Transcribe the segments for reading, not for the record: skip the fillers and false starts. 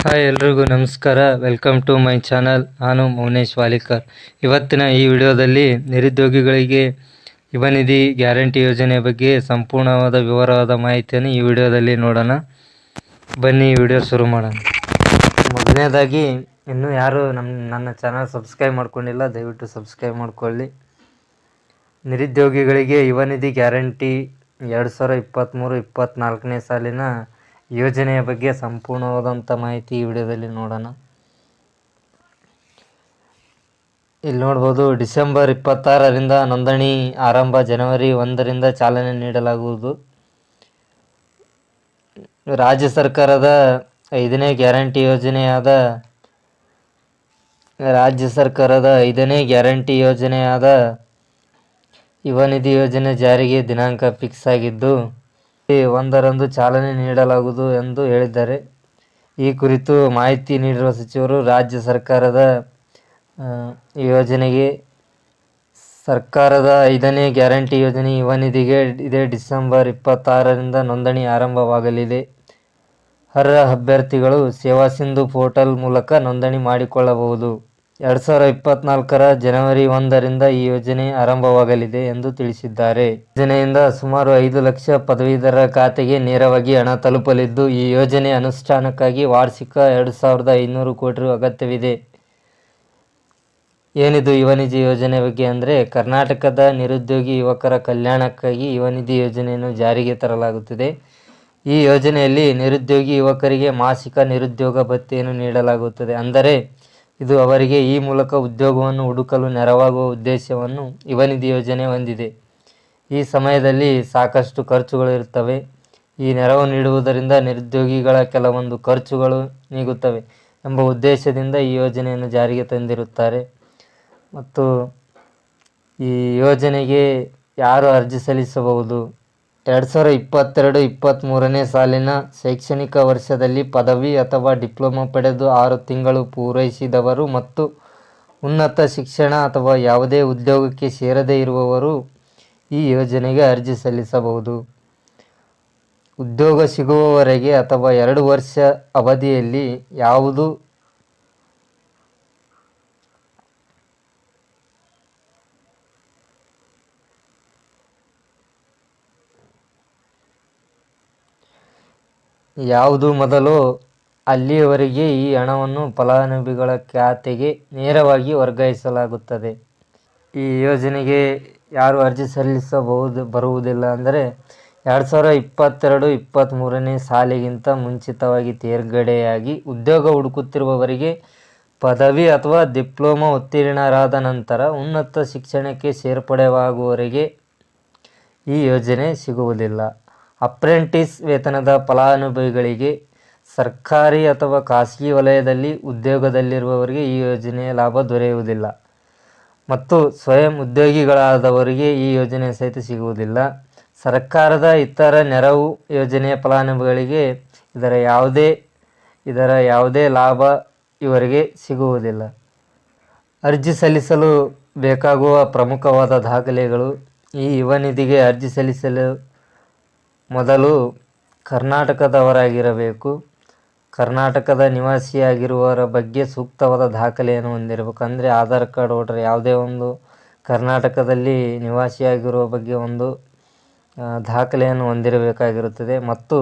Hi ಎಲ್ರಿಗೂ ನಮಸ್ಕಾರ. Welcome to my channel. ನಾನು ಮೌನೇಶ್ ವಾಲಿಕರ್. ಇವತ್ತಿನ ಈ ವಿಡಿಯೋದಲ್ಲಿ ನಿರುದ್ಯೋಗಿಗಳಿಗೆ ಯುವ ನಿಧಿ ಗ್ಯಾರಂಟಿ ಯೋಜನೆ ಬಗ್ಗೆ ಸಂಪೂರ್ಣವಾದ ವಿವರವಾದ ಮಾಹಿತಿಯನ್ನು ಈ ವಿಡಿಯೋದಲ್ಲಿ ನೋಡೋಣ. ಬನ್ನಿ ಈ ವಿಡಿಯೋ ಶುರು ಮಾಡೋಣ. ಮೊದಲನೇದಾಗಿ ಇನ್ನೂ ಯಾರು ನನ್ನ ಚಾನಲ್ ಸಬ್ಸ್ಕ್ರೈಬ್ ಮಾಡ್ಕೊಂಡಿಲ್ಲ, ದಯವಿಟ್ಟು ಸಬ್ಸ್ಕ್ರೈಬ್ ಮಾಡ್ಕೊಳ್ಳಿ. ನಿರುದ್ಯೋಗಿಗಳಿಗೆ ಯುವ ನಿಧಿ ಗ್ಯಾರಂಟಿ 2023-24ನೇ ಸಾಲಿನ ಯೋಜನೆಯ ಬಗ್ಗೆ ಸಂಪೂರ್ಣವಾದಂಥ ಮಾಹಿತಿ ಈ ವಿಡಿಯೋದಲ್ಲಿ ನೋಡೋಣ. ಇಲ್ಲಿ ನೋಡ್ಬೋದು, ಡಿಸೆಂಬರ್ 26ರಿಂದ ನೋಂದಣಿ ಆರಂಭ, ಜನವರಿ 1ರಿಂದ ಚಾಲನೆ ನೀಡಲಾಗುವುದು. ರಾಜ್ಯ ಸರ್ಕಾರದ 5ನೇ ಗ್ಯಾರಂಟಿ ಯೋಜನೆಯಾದ ಯುವ ನಿಧಿ ಯೋಜನೆ ಜಾರಿಗೆ ದಿನಾಂಕ ಫಿಕ್ಸ್ ಆಗಿದ್ದು 1ರಂದು ಚಾಲನೆ ನೀಡಲಾಗುವುದು ಎಂದು ಹೇಳಿದ್ದಾರೆ. ಈ ಕುರಿತು ಮಾಹಿತಿ ನೀಡಿರುವ ಸಚಿವರು, ರಾಜ್ಯ ಸರ್ಕಾರದ ಯೋಜನೆಗೆ ಸರ್ಕಾರದ 5ನೇ ಗ್ಯಾರಂಟಿ ಯೋಜನೆ ಯುವ ನಿಧಿಗೆ ಇದೇ ಡಿಸೆಂಬರ್ 26ರಿಂದ ನೋಂದಣಿ ಆರಂಭವಾಗಲಿದೆ. ಅರ್ಹ ಅಭ್ಯರ್ಥಿಗಳು ಸೇವಾ ಸಿಂಧು ಪೋರ್ಟಲ್ ಮೂಲಕ ನೋಂದಣಿ ಮಾಡಿಕೊಳ್ಳಬಹುದು. 2024ರ ಜನವರಿ 1ರಿಂದ ಈ ಯೋಜನೆ ಆರಂಭವಾಗಲಿದೆ ಎಂದು ತಿಳಿಸಿದ್ದಾರೆ. ಯೋಜನೆಯಿಂದ ಸುಮಾರು 5 ಲಕ್ಷ ಪದವೀಧರರ ಖಾತೆಗೆ ನೇರವಾಗಿ ಹಣ ತಲುಪಲಿದ್ದು, ಈ ಯೋಜನೆ ಅನುಷ್ಠಾನಕ್ಕಾಗಿ ವಾರ್ಷಿಕ 2,500 ಕೋಟಿ ರು ಅಗತ್ಯವಿದೆ. ಏನಿದು ಯುವ ನಿಧಿ ಯೋಜನೆ ಬಗ್ಗೆ ಅಂದರೆ, ಕರ್ನಾಟಕದ ನಿರುದ್ಯೋಗಿ ಯುವಕರ ಕಲ್ಯಾಣಕ್ಕಾಗಿ ಯುವ ನಿಧಿ ಯೋಜನೆಯನ್ನು ಜಾರಿಗೆ ತರಲಾಗುತ್ತಿದೆ. ಈ ಯೋಜನೆಯಲ್ಲಿ ನಿರುದ್ಯೋಗಿ ಯುವಕರಿಗೆ ಮಾಸಿಕ ನಿರುದ್ಯೋಗ ಭತ್ಯೆಯನ್ನು ನೀಡಲಾಗುತ್ತದೆ. ಅಂದರೆ ಇದು ಅವರಿಗೆ ಈ ಮೂಲಕ ಉದ್ಯೋಗವನ್ನು ಹುಡುಕಲು ನೆರವಾಗುವ ಉದ್ದೇಶವನ್ನು ಯುವ ನಿಧಿ ಯೋಜನೆ ಹೊಂದಿದೆ. ಈ ಸಮಯದಲ್ಲಿ ಸಾಕಷ್ಟು ಖರ್ಚುಗಳು ಇರುತ್ತವೆ. ಈ ನೆರವು ನೀಡುವುದರಿಂದ ನಿರುದ್ಯೋಗಿಗಳ ಕೆಲವೊಂದು ಖರ್ಚುಗಳು ನೀಗುತ್ತವೆ ಎಂಬ ಉದ್ದೇಶದಿಂದ ಈ ಯೋಜನೆಯನ್ನು ಜಾರಿಗೆ ತಂದಿರುತ್ತಾರೆ. ಮತ್ತು ಈ ಯೋಜನೆಗೆ ಯಾರು ಅರ್ಜಿ ಸಲ್ಲಿಸಬಹುದು? 2022-23ನೇ ಸಾಲಿನ ಶೈಕ್ಷಣಿಕ ವರ್ಷದಲ್ಲಿ ಪದವಿ ಅಥವಾ ಡಿಪ್ಲೊಮಾ ಪಡೆದು 6 ತಿಂಗಳು ಪೂರೈಸಿದವರು ಮತ್ತು ಉನ್ನತ ಶಿಕ್ಷಣ ಅಥವಾ ಯಾವುದೇ ಉದ್ಯೋಗಕ್ಕೆ ಸೇರದೇ ಇರುವವರು ಈ ಯೋಜನೆಗೆ ಅರ್ಜಿ ಸಲ್ಲಿಸಬಹುದು. ಉದ್ಯೋಗ ಸಿಗುವವರೆಗೆ ಅಥವಾ 2 ವರ್ಷ ಅವಧಿಯಲ್ಲಿ ಯಾವುದು ಮೊದಲು ಅಲ್ಲಿಯವರೆಗೆ ಈ ಹಣವನ್ನು ಫಲಾನುಭವಿಗಳ ಖಾತೆಗೆ ನೇರವಾಗಿ ವರ್ಗಾಯಿಸಲಾಗುತ್ತದೆ. ಈ ಯೋಜನೆಗೆ ಯಾರು ಅರ್ಜಿ ಬರುವುದಿಲ್ಲ ಅಂದರೆ, 2022-23ನೇ ಸಾಲಿಗಿಂತ ಮುಂಚಿತವಾಗಿ ತೇರ್ಗಡೆಯಾಗಿ ಉದ್ಯೋಗ ಹುಡುಕುತ್ತಿರುವವರಿಗೆ, ಪದವಿ ಅಥವಾ ಡಿಪ್ಲೊಮಾ ಉತ್ತೀರ್ಣರಾದ ನಂತರ ಉನ್ನತ ಶಿಕ್ಷಣಕ್ಕೆ ಸೇರ್ಪಡೆಯಾಗುವವರಿಗೆ ಈ ಯೋಜನೆ ಸಿಗುವುದಿಲ್ಲ. ಅಪ್ರೆಂಟಿಸ್ ವೇತನದ ಫಲಾನುಭವಿಗಳಿಗೆ, ಸರ್ಕಾರಿ ಅಥವಾ ಖಾಸಗಿ ವಲಯದಲ್ಲಿ ಉದ್ಯೋಗದಲ್ಲಿರುವವರಿಗೆ ಈ ಯೋಜನೆಯ ಲಾಭ ದೊರೆಯುವುದಿಲ್ಲ ಮತ್ತು ಸ್ವಯಂ ಉದ್ಯೋಗಿಗಳಾದವರಿಗೆ ಈ ಯೋಜನೆ ಸಹಿತ ಸಿಗುವುದಿಲ್ಲ. ಸರ್ಕಾರದ ಇತರ ನೆರವು ಯೋಜನೆಯ ಫಲಾನುಭವಿಗಳಿಗೆ ಇದರ ಯಾವುದೇ ಲಾಭ ಇವರಿಗೆ ಸಿಗುವುದಿಲ್ಲ. ಅರ್ಜಿ ಸಲ್ಲಿಸಲು ಬೇಕಾಗುವ ಪ್ರಮುಖವಾದ ದಾಖಲೆಗಳು. ಈ ಯುವ ನಿಧಿಗೆ ಅರ್ಜಿ ಸಲ್ಲಿಸಲು ಮೊದಲು ಕರ್ನಾಟಕದವರಾಗಿರಬೇಕು. ಕರ್ನಾಟಕದ ನಿವಾಸಿಯಾಗಿರುವವರ ಬಗ್ಗೆ ಸೂಕ್ತವಾದ ದಾಖಲೆಯನ್ನು ಹೊಂದಿರಬೇಕು. ಅಂದರೆ ಆಧಾರ್ ಕಾರ್ಡ್, ವೋಟರ್ ಯಾವುದೇ ಒಂದು ಕರ್ನಾಟಕದಲ್ಲಿ ನಿವಾಸಿಯಾಗಿರುವ ಬಗ್ಗೆ ಒಂದು ದಾಖಲೆಯನ್ನು ಹೊಂದಿರಬೇಕಾಗಿರುತ್ತದೆ. ಮತ್ತು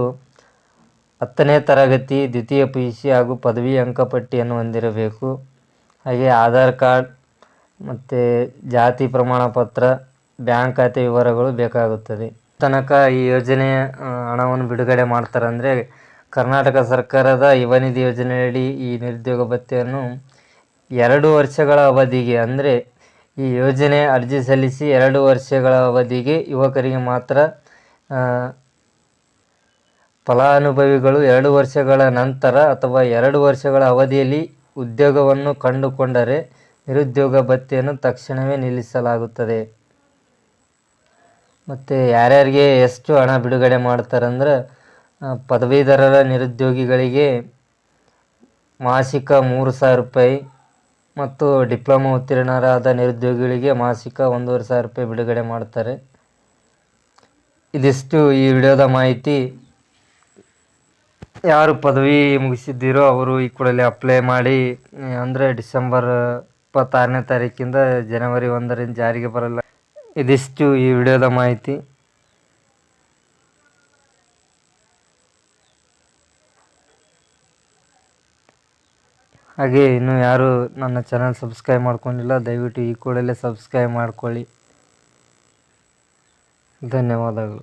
10ನೇ ತರಗತಿ, ದ್ವಿತೀಯ PUC ಹಾಗೂ ಪದವಿ ಅಂಕಪಟ್ಟಿಯನ್ನು ಹೊಂದಿರಬೇಕು. ಹಾಗೆ ಆಧಾರ್ ಕಾರ್ಡ್ ಮತ್ತು ಜಾತಿ ಪ್ರಮಾಣ ಪತ್ರ, ಬ್ಯಾಂಕ್ ಖಾತೆ ವಿವರಗಳು ಬೇಕಾಗುತ್ತದೆ. ತನಕ ಈ ಯೋಜನೆಯ ಹಣವನ್ನು ಬಿಡುಗಡೆ ಮಾಡ್ತಾರೆ ಅಂದರೆ, ಕರ್ನಾಟಕ ಸರ್ಕಾರದ ಯುವ ನಿಧಿ ಯೋಜನೆಯಡಿ ಈ ನಿರುದ್ಯೋಗ ಭತ್ಯೆಯನ್ನು 2 ವರ್ಷಗಳ ಅವಧಿಗೆ, ಅಂದರೆ ಈ ಯೋಜನೆ ಅರ್ಜಿ ಸಲ್ಲಿಸಿ 2 ವರ್ಷಗಳ ಅವಧಿಗೆ ಯುವಕರಿಗೆ ಮಾತ್ರ. ಫಲಾನುಭವಿಗಳು 2 ವರ್ಷಗಳ ನಂತರ ಅಥವಾ 2 ವರ್ಷಗಳ ಅವಧಿಯಲ್ಲಿ ಉದ್ಯೋಗವನ್ನು ಕಂಡುಕೊಂಡರೆ ನಿರುದ್ಯೋಗ ಭತ್ಯೆಯನ್ನು ತಕ್ಷಣವೇ ನಿಲ್ಲಿಸಲಾಗುತ್ತದೆ. ಮತ್ತು ಯಾರ್ಯಾರಿಗೆ ಎಷ್ಟು ಹಣ ಬಿಡುಗಡೆ ಮಾಡ್ತಾರೆ ಅಂದರೆ, ಪದವೀಧರರ ನಿರುದ್ಯೋಗಿಗಳಿಗೆ ಮಾಸಿಕ 3,000 ರೂಪಾಯಿ ಮತ್ತು ಡಿಪ್ಲೊಮಾ ಉತ್ತೀರ್ಣರಾದ ನಿರುದ್ಯೋಗಿಗಳಿಗೆ ಮಾಸಿಕ 1,500 ರೂಪಾಯಿ ಬಿಡುಗಡೆ ಮಾಡ್ತಾರೆ. ಇದಿಷ್ಟು ಈ ವಿಡಿಯೋದ ಮಾಹಿತಿ. ಯಾರು ಪದವಿ ಮುಗಿಸಿದ್ದೀರೋ ಅವರು ಈ ಕೂಡಲೇ ಅಪ್ಲೈ ಮಾಡಿ, ಅಂದರೆ ಡಿಸೆಂಬರ್ 26ನೇ ತಾರೀಕಿಂದ ಜನವರಿ 1ರಿಂದ ಜಾರಿಗೆ ಬರಲ್ಲ. ಇದಿಷ್ಟು ಈ ವಿಡಿಯೋದ ಮಾಹಿತಿ. ಹಾಗೆ ಇನ್ನೂ ಯಾರು ನನ್ನ ಚಾನಲ್ ಸಬ್ಸ್ಕ್ರೈಬ್ ಮಾಡ್ಕೊಂಡಿಲ್ಲ, ದಯವಿಟ್ಟು ಈ ಕೂಡಲೇ ಸಬ್ಸ್ಕ್ರೈಬ್ ಮಾಡ್ಕೊಳ್ಳಿ. ಧನ್ಯವಾದಗಳು.